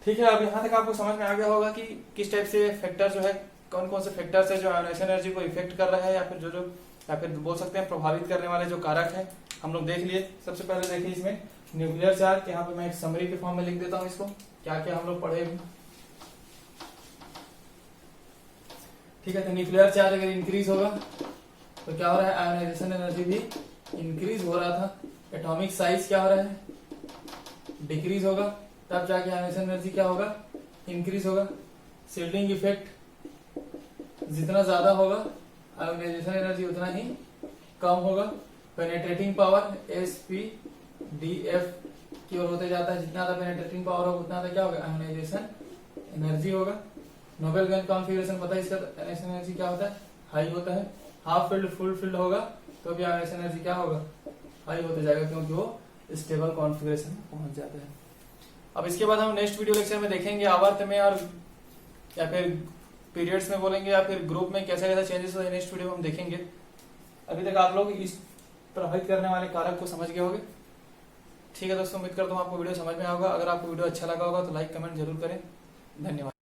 ठीक है, अब यहाँ तक आपको समझ में आ गया होगा कि किस टाइप से फैक्टर जो है, कौन कौन से फैक्टर्स है जो आयोनाइजेशन एनर्जी को इफेक्ट कर रहा है, या फिर बोल सकते हैं प्रभावित करने वाले जो कारक है, हम लोग देख लिए। सबसे पहले देखिए इसमें न्यूक्लियर चार्ज, यहाँ पे मैं एक समरी के फॉर्म में लिख देता हूँ इसको, क्या क्या हम लोग पढ़े। ठीक है, तो न्यूक्लियर चार्ज अगर इंक्रीज होगा तो क्या हो रहा है, आयोनाइजेशन एनर्जी भी इंक्रीज हो रहा था। एटॉमिक साइज क्या हो रहा है, डिक्रीज होगा, तब जाके आयोनाइजेशन एनर्जी क्या होगा, इंक्रीज होगा। शील्डिंग इफेक्ट जितना ज्यादा होगा आयोनाइजेशन एनर्जी उतना ही कम होगा। पेनेट्रेटिंग पावर SpDF की ओर होते जाता है, जितना ज्यादा पेनेट्रेटिंग पावर होगा उतना ज्यादा क्या होगा, आयोनाइजेशन एनर्जी होगा। नोबेल गन कॉन्फ़िगरेशन पता है इसका, आयोनाइजेशन एनर्जी क्या होता है, हाई होता है। हाफ फील्ड फुल फील्ड होगा तो भी आयोनाइजेशन एनर्जी क्या होगा, हाई होते जाएगा, क्योंकि वो स्टेबल कॉन्फ़िगरेशन में पहुंच जाता है। अब इसके बाद हम नेक्स्ट वीडियो लेक्चर में देखेंगे आवर्त में और या फिर पीरियड्स में बोलेंगे या फिर ग्रुप में कैसा कैसा चेंजेस होते हैं, नेक्स्ट वीडियो में हम देखेंगे। अभी तक आप लोग इस प्रभावित करने वाले कारक को समझ गए होंगे। ठीक है दोस्तों, उम्मीद करता हूँ आपको वीडियो समझ में आएगा। अगर आपको वीडियो अच्छा लगा होगा तो लाइक कमेंट जरूर करें। धन्यवाद।